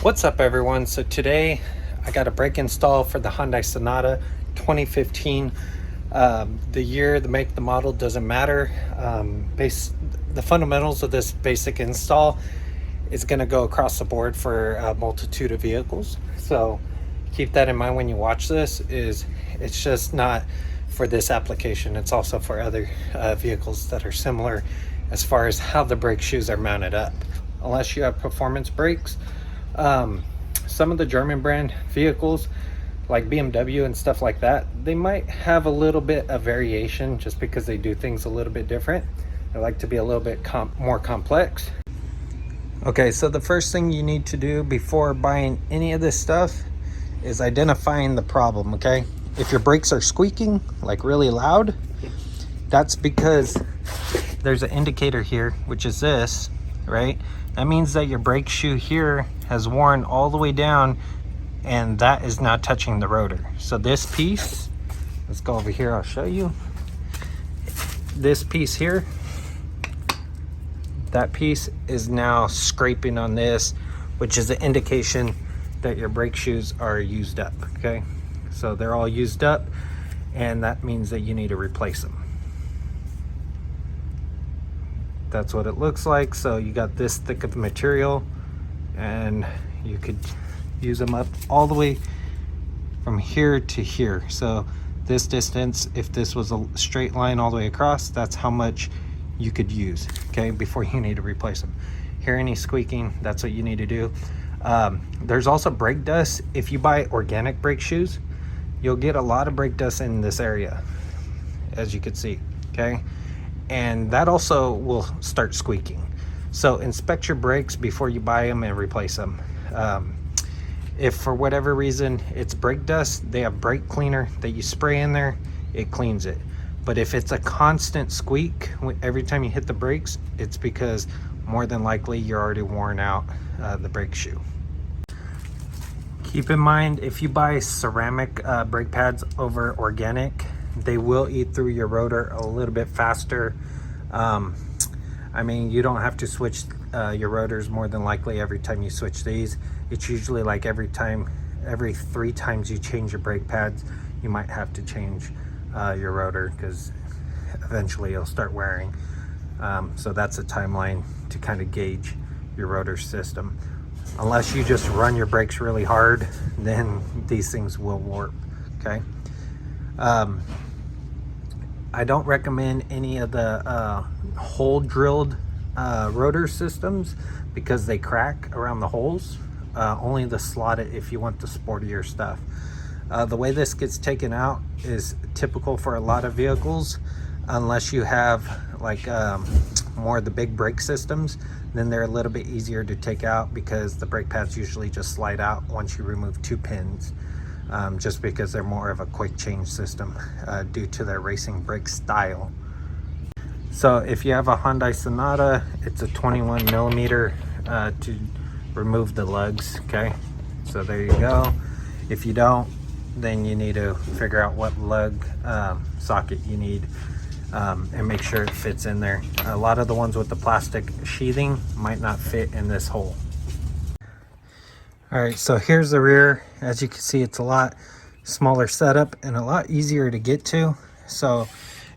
What's up everyone? So today I got a brake install for the Hyundai Sonata 2015. The year, the make, the model doesn't matter. The fundamentals of this basic install is going to go across the board for a multitude of vehicles. So keep that in mind when you watch this. It's just not for this application. It's also for other vehicles that are similar as far as how the brake shoes are mounted up. Unless you have performance brakes, some of the German brand vehicles like BMW and stuff like that, they might have a little bit of variation just because they do things a little bit different. They like to be a little bit more complex. Okay, so the first thing you need to do before buying any of this stuff is identifying the problem. Okay, if your brakes are squeaking like really loud, that's because there's an indicator here, which is this, right? That means that your brake shoe here has worn all the way down, and that is now touching the rotor. So this piece, let's go over here, I'll show you. This piece here, that piece is now scraping on this, which is an indication that your brake shoes are used up. Okay, so they're all used up, and that means that you need to replace them. That's what it looks like. So you got this thick of material, and you could use them up all the way from here to here. So this distance, if this was a straight line all the way across, that's how much you could use, okay, before you need to replace them. Hear any squeaking, that's what you need to do. There's also brake dust. If you buy organic brake shoes, you'll get a lot of brake dust in this area, as you can see, okay? And that also will start squeaking. So inspect your brakes before you buy them and replace them. If for whatever reason it's brake dust, they have brake cleaner that you spray in there, it cleans it. But if it's a constant squeak every time you hit the brakes, it's because more than likely you're already worn out the brake shoe. Keep in mind, if you buy ceramic brake pads over organic, they will eat through your rotor a little bit faster. I mean, you don't have to switch your rotors more than likely every time you switch these. It's usually like every 3 times you change your brake pads, you might have to change your rotor, because eventually it'll start wearing. So that's a timeline to kind of gauge your rotor system. Unless you just run your brakes really hard, then these things will warp, okay? I don't recommend any of the hole drilled rotor systems because they crack around the holes. Only the slotted if you want the sportier stuff. The way this gets taken out is typical for a lot of vehicles, unless you have like more of the big brake systems. Then they're a little bit easier to take out because the brake pads usually just slide out once you remove 2 pins. Just because they're more of a quick change system due to their racing brake style. So if you have a Hyundai Sonata, it's a 21 millimeter to remove the lugs, okay? So there you go. If you don't, then you need to figure out what lug socket you need and make sure it fits in there. A lot of the ones with the plastic sheathing might not fit in this hole. All right, so here's the rear. As you can see, it's a lot smaller setup and a lot easier to get to. So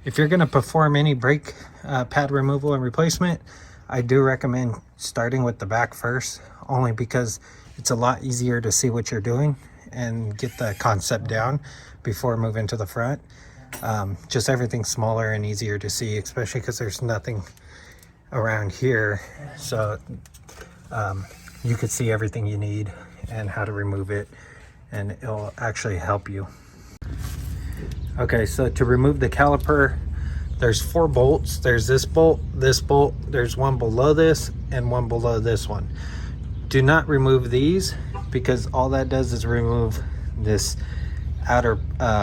if you're gonna perform any brake pad removal and replacement, I do recommend starting with the back first, only because it's a lot easier to see what you're doing and get the concept down before moving to the front. Just everything's smaller and easier to see, especially because there's nothing around here. So you could see everything you need and how to remove it, and it'll actually help you. Okay, so to remove the caliper, there's 4 bolts. There's this bolt, there's one below this, and one below this one. Do not remove these, because all that does is remove this outer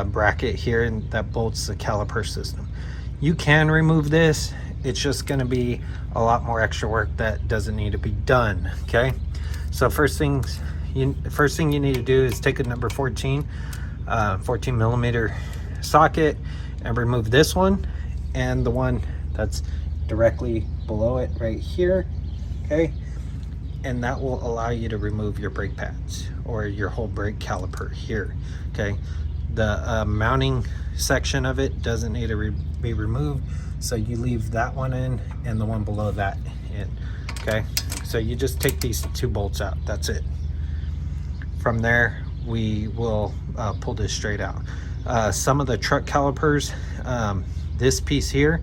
bracket here, and that bolts the caliper system. You can remove this, it's just going to be a lot more extra work that doesn't need to be done, okay? So first thing you need to do is take a number 14 millimeter socket and remove this one and the one that's directly below it right here, okay? and that will allow you to remove your brake pads or your whole brake caliper here. Okay, the mounting section of it doesn't need to be removed, so you leave that one in and the one below that in. Okay, so you just take these 2 bolts out, that's it. From there we will pull this straight out. Some of the truck calipers, this piece here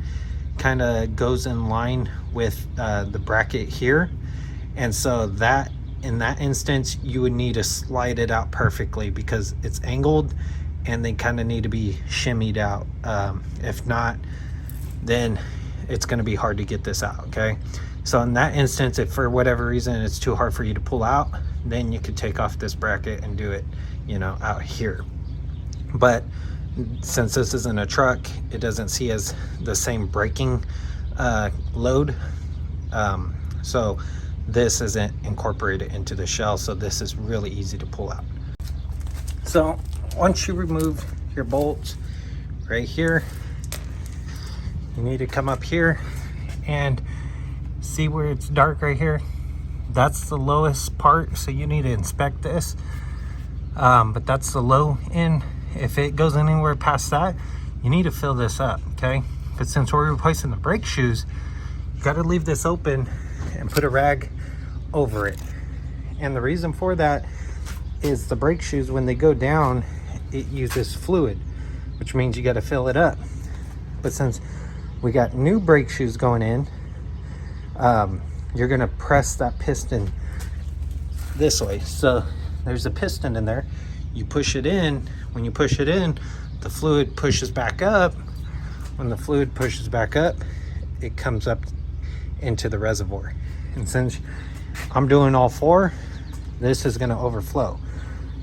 kind of goes in line with the bracket here, and so that in that instance you would need to slide it out perfectly because it's angled and they kind of need to be shimmied out. If not, then it's going to be hard to get this out. Okay, so in that instance, if for whatever reason it's too hard for you to pull out, then you could take off this bracket and do it, you know, out here. But since this isn't a truck, it doesn't see as the same braking load, so this isn't incorporated into the shell, so this is really easy to pull out. So once you remove your bolts right here, you need to come up here and see where it's dark right here. That's the lowest part, so you need to inspect this, but that's the low end. If it goes anywhere past that, you need to fill this up. Okay, but since we're replacing the brake shoes, you got to leave this open and put a rag over it. And the reason for that is the brake shoes, when they go down, it uses fluid, which means you got to fill it up. But since we got new brake shoes going in, you're going to press that piston this way. So there's a piston in there, you push it in. When you push it in, the fluid pushes back up. When the fluid pushes back up, it comes up into the reservoir. And since I'm doing all 4, this is going to overflow.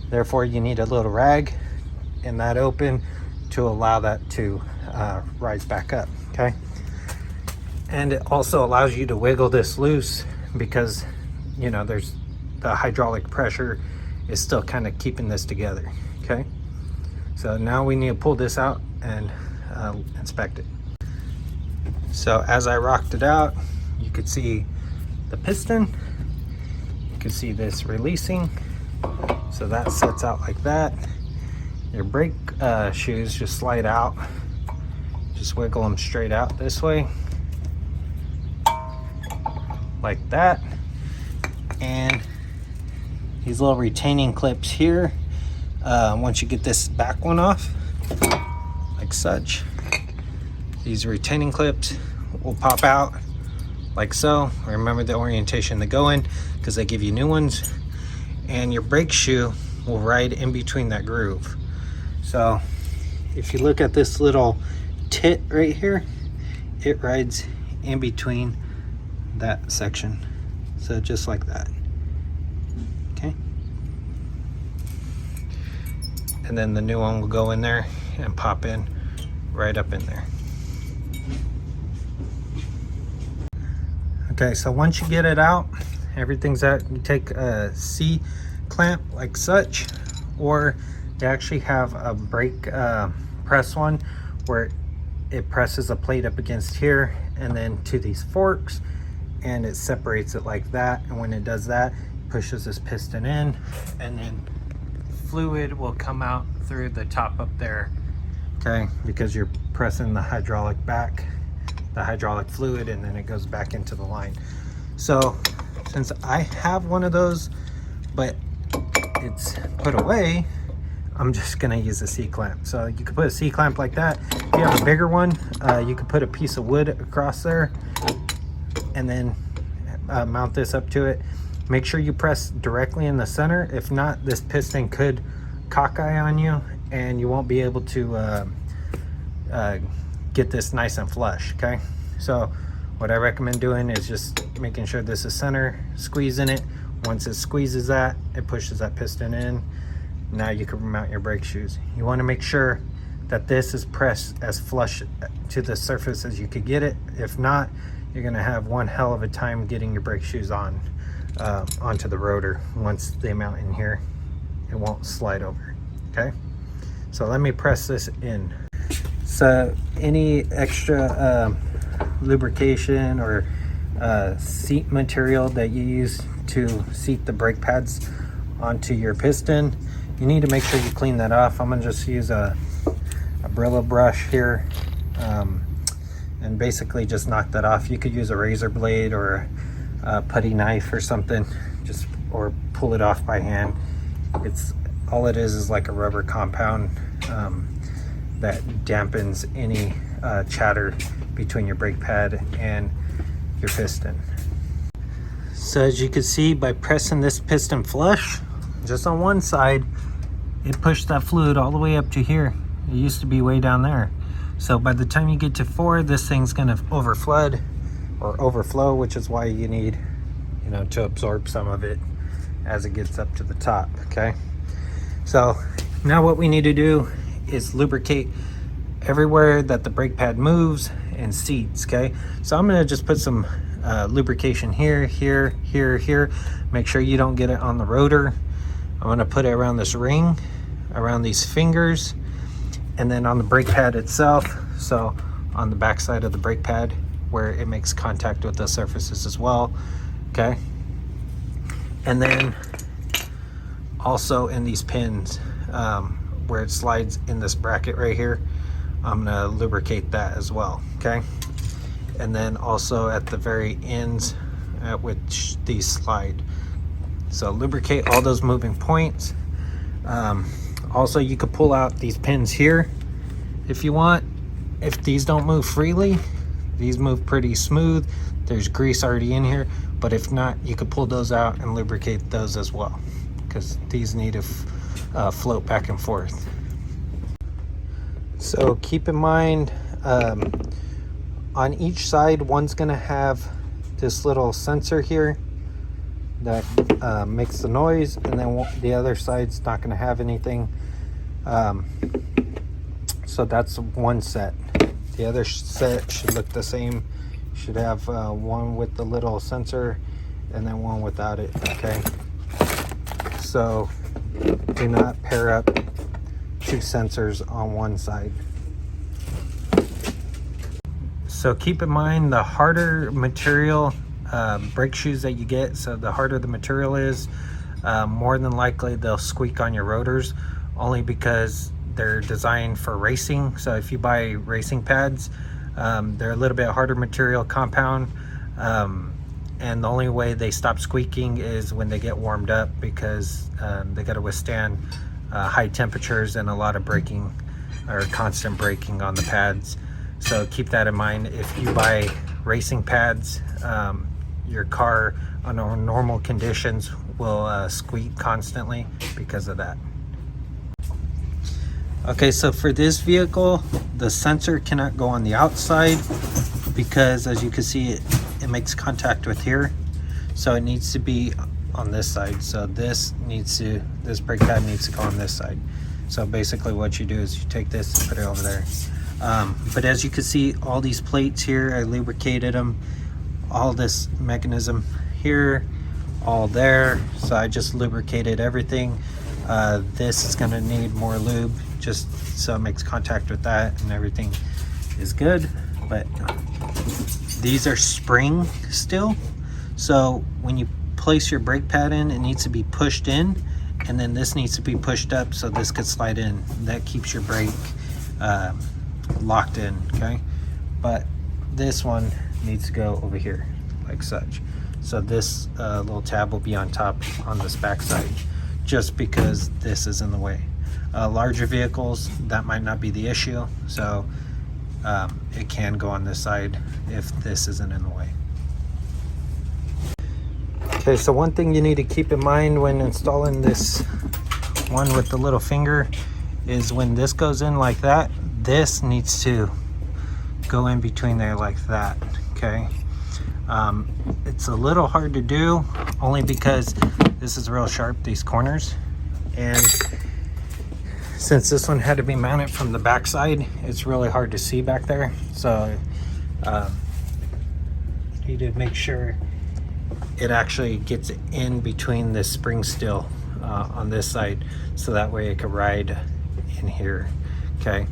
Therefore, you need a little rag in that open to allow that to rise back up. Okay, and it also allows you to wiggle this loose because, you know, there's the hydraulic pressure is still kind of keeping this together. Okay, so now we need to pull this out and inspect it. So as I rocked it out, you could see the piston, you can see this releasing, so that sets out like that. Your brake shoes just slide out, just wiggle them straight out this way like that. And these little retaining clips here, once you get this back one off like such, these retaining clips will pop out like so. Remember the orientation they go in because they give you new ones, and your brake shoe will ride in between that groove. So if you look at this little tit right here, it rides in between that section, so just like that. Okay, and then the new one will go in there and pop in right up in there. Okay, so once you get it out, everything's out. You take a C clamp like such, or they actually have a brake press one where it presses a plate up against here and then to these forks, and it separates it like that. And when it does that, it pushes this piston in, and then fluid will come out through the top up there. Okay, because you're pressing the hydraulic back, the hydraulic fluid, and then it goes back into the line. So since I have one of those but it's put away, I'm just gonna use a C-clamp. So you could put a C-clamp like that. If you have a bigger one, you could put a piece of wood across there and then mount this up to it. Make sure you press directly in the center. If not, this piston could cockeye on you and you won't be able to get this nice and flush. Okay, so what I recommend doing is just making sure this is center, squeezing it. Once it squeezes that, it pushes that piston in. Now you can mount your brake shoes. You want to make sure that this is pressed as flush to the surface as you could get it. If not, you're going to have one hell of a time getting your brake shoes on onto the rotor. Once they mount in here, it won't slide over. Okay, so let me press this in. So any extra lubrication or seat material that you use to seat the brake pads onto your piston. You need to make sure you clean that off. I'm gonna just use a Brillo brush here and basically just knock that off. You could use a razor blade or a putty knife or something, or pull it off by hand. It's all it is like a rubber compound that dampens any chatter between your brake pad and your piston. So as you can see, by pressing this piston flush just on one side, it pushed that fluid all the way up to here. It used to be way down there. So by the time you get to 4, this thing's gonna overflood or overflow, which is why you need, you know, to absorb some of it as it gets up to the top. Okay, so now what we need to do is lubricate everywhere that the brake pad moves and seats. Okay, so I'm gonna just put some lubrication here, here. Make sure you don't get it on the rotor. I'm gonna put it around this ring, around these fingers, and then on the brake pad itself. So on the back side of the brake pad where it makes contact with the surfaces as well. Okay, and then also in these pins where it slides in this bracket right here, I'm gonna lubricate that as well. Okay, and then also at the very ends at which these slide. So lubricate all those moving points. Also, you could pull out these pins here if you want. If these don't move freely, these move pretty smooth. There's grease already in here, but if not, you could pull those out and lubricate those as well, because these need to float back and forth. So keep in mind, on each side, one's gonna have this little sensor here that makes the noise, and then the other side's not gonna have anything. So that's one set. The other set should look the same. Should have one with the little sensor and then one without it. Okay, so do not pair up 2 sensors on one side. So keep in mind, the harder material brake shoes that you get, so the harder the material is, more than likely they'll squeak on your rotors, only because they're designed for racing. So if you buy racing pads, they're a little bit harder material compound, and the only way they stop squeaking is when they get warmed up, because they got to withstand high temperatures and a lot of braking or constant braking on the pads. So keep that in mind. If you buy racing pads, your car under normal conditions will squeak constantly because of that. Okay, so for this vehicle, the sensor cannot go on the outside because, as you can see, it makes contact with here. So it needs to be on this side. So this brake pad needs to go on this side. So basically what you do is you take this and put it over there. But as you can see, all these plates here, I lubricated them. All this mechanism here, all there. So I just lubricated everything. This is gonna need more lube, just so it makes contact with that and everything is good. But these are spring still. So when you place your brake pad in, it needs to be pushed in, and then this needs to be pushed up so this could slide in. That keeps your brake locked in, okay? But this one needs to go over here like such. So this little tab will be on top on this back side, just because this is in the way. Larger vehicles, that might not be the issue, so it can go on this side if this isn't in the way. Okay, so one thing you need to keep in mind when installing this one with the little finger is when this goes in like that, this needs to go in between there like that, okay? It's a little hard to do, only because this is real sharp, these corners, and since this one had to be mounted from the back side, it's really hard to see back there. So you need to make sure it actually gets in between the spring steel on this side, so that way it could ride in here, okay?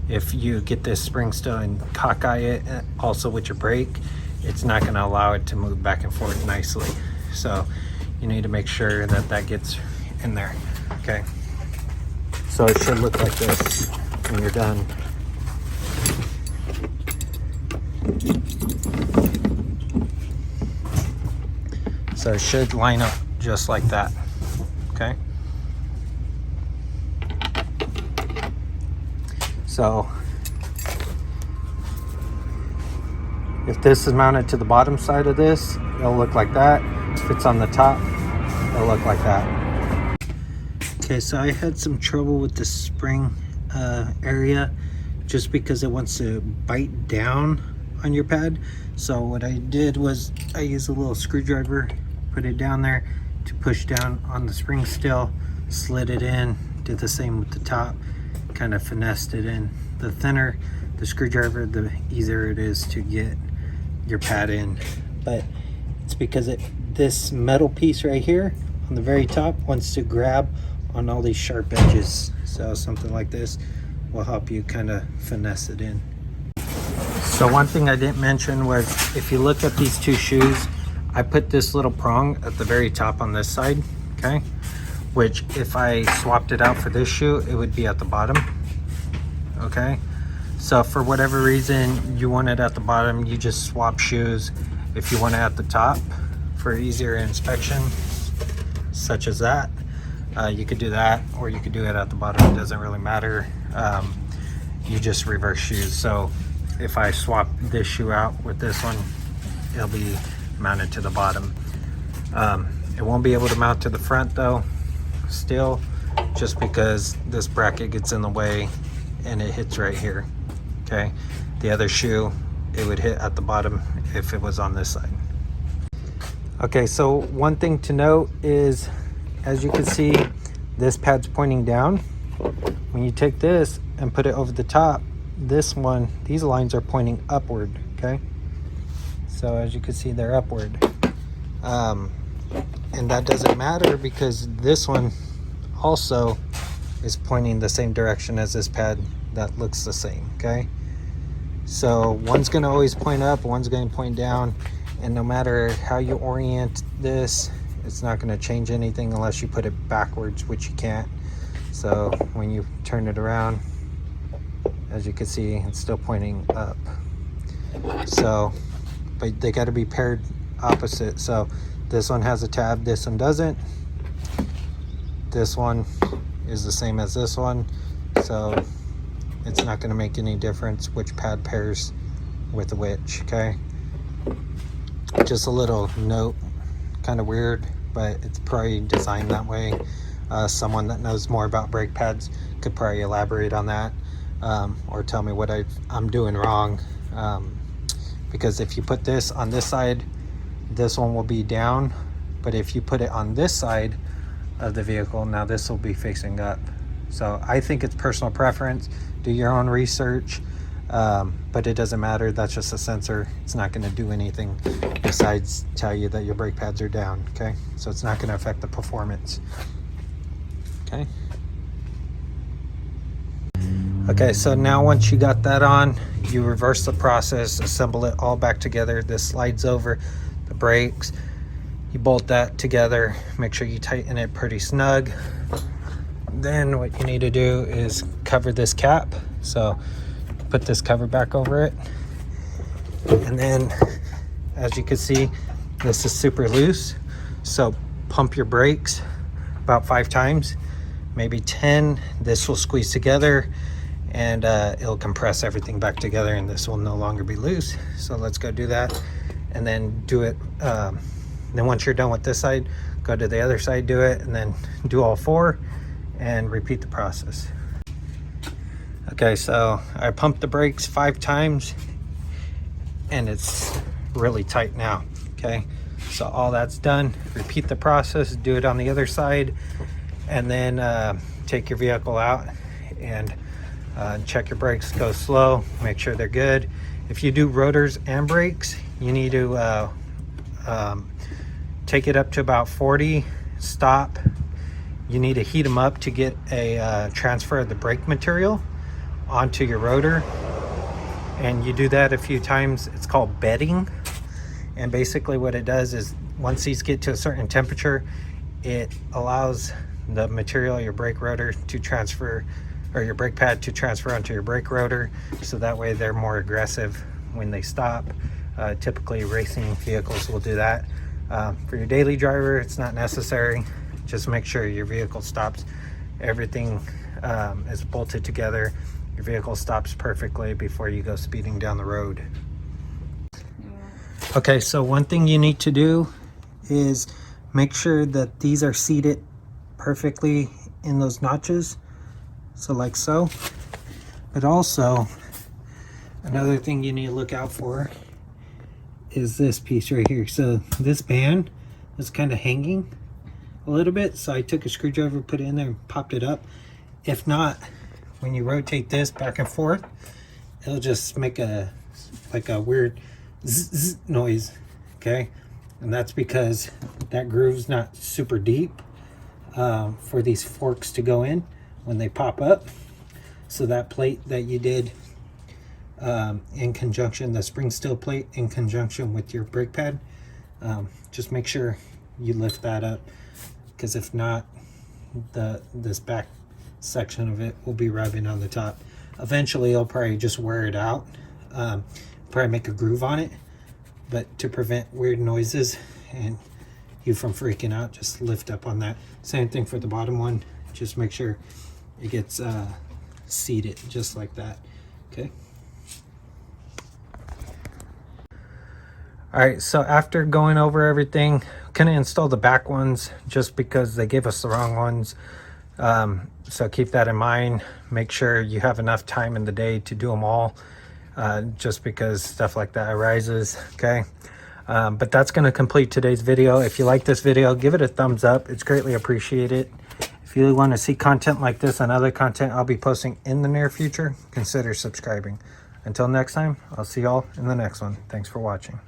If you get this spring steel and cockeye it also with your brake, it's not going to allow it to move back and forth nicely. So you need to make sure that that gets in there. Okay, so it should look like this when you're done. So it should line up just like that. Okay, so if this is mounted to the bottom side of this, it'll look like that. If it's on the top, it'll look like that. Okay, so I had some trouble with the spring area just because it wants to bite down on your pad. So what I did was I used a little screwdriver, put it down there to push down on the spring still, slid it in, did the same with the top, kind of finessed it in. The thinner the screwdriver, the easier it is to get your pad in. But it's because this metal piece right here on the very top wants to grab on all these sharp edges. So something like this will help you kind of finesse it in. So one thing I didn't mention was, if you look at these two shoes, I put this little prong at the very top on this side, okay? Which if I swapped it out for this shoe, it would be at the bottom, okay? So for whatever reason you want it at the bottom, you just swap shoes. If you want it at the top for easier inspection, such as that, you could do that, or you could do it at the bottom. It doesn't really matter. You just reverse shoes. So if I swap this shoe out with this one, it'll be mounted to the bottom. It won't be able to mount to the front though, still, just because this bracket gets in the way and it hits right here. Okay, the other shoe, it would hit at the bottom if it was on this side. Okay, so one thing to note is, as you can see, this pad's pointing down. When you take this and put it over the top, this one, these lines are pointing upward. Okay, so as you can see, they're upward, and that doesn't matter because this one also is pointing the same direction as this pad that looks the same. Okay, so one's going to always point up, one's going to point down, and no matter how you orient this, it's not going to change anything unless you put it backwards, which you can't. So when you turn it around, as you can see, it's still pointing up. So, but they got to be paired opposite. So this one has a tab, this one doesn't. This one is the same as this one, so it's not going to make any difference which pad pairs with which. Okay, just a little note, kind of weird, but it's probably designed that way. Someone that knows more about brake pads could probably elaborate on that, or tell me what I'm doing wrong, because if you put this on this side, this one will be down, but if you put it on this side of the vehicle, now this will be facing up. So I think it's personal preference. Do your own research, but it doesn't matter. That's just a sensor. It's not going to do anything besides tell you that your brake pads are down. Okay, so it's not going to affect the performance. Okay. Okay, so now once you got that on, you reverse the process, assemble it all back together. This slides over the brakes. You bolt that together, make sure you tighten it pretty snug. Then what you need to do is cover this cap. So put this cover back over it. And then, as you can see, this is super loose. So pump your brakes about 5 times, maybe 10. This will squeeze together and it'll compress everything back together, and this will no longer be loose. So let's go do that, and then do it. Then once you're done with this side, go to the other side, do it, and then do all 4 and repeat the process. Okay, so I pumped the brakes 5 times and it's really tight now. Okay, so all that's done. Repeat the process, do it on the other side, and then take your vehicle out and check your brakes. Go slow, make sure they're good. If you do rotors and brakes, you need to take it up to about 40, stop. You need to heat them up to get a transfer of the brake material onto your rotor, and you do that a few times. It's called bedding, and basically what it does is once these get to a certain temperature, it allows the material, your brake rotor, to transfer, or your brake pad to transfer onto your brake rotor, so that way they're more aggressive when they stop. Typically racing vehicles will do that. For your daily driver, it's not necessary. Just make sure your vehicle stops. Everything is bolted together. Your vehicle stops perfectly before you go speeding down the road. Okay, so one thing you need to do is make sure that these are seated perfectly in those notches. So like so. But also, another thing you need to look out for is this piece right here. So this band is kind of hanging a little bit. So I took a screwdriver, put it in there and popped it up. If not, when you rotate this back and forth, it'll just make like a weird zzz noise, okay? And that's because that groove's not super deep for these forks to go in when they pop up. So that plate that you did in conjunction, the spring steel plate in conjunction with your brake pad, just make sure you lift that up, because if not, this back section of it will be rubbing on the top. Eventually it'll probably just wear it out, probably make a groove on it, but to prevent weird noises and you from freaking out, just lift up on that. Same thing for the bottom one, just make sure it gets seated just like that. Okay. All right, so after going over everything, gonna install the back ones just because they gave us the wrong ones. So keep that in mind. Make sure you have enough time in the day to do them all, just because stuff like that arises, okay? But that's going to complete today's video. If you like this video, give it a thumbs up. It's greatly appreciated. If you want to see content like this and other content I'll be posting in the near future, consider subscribing. Until next time, I'll see y'all in the next one. Thanks for watching.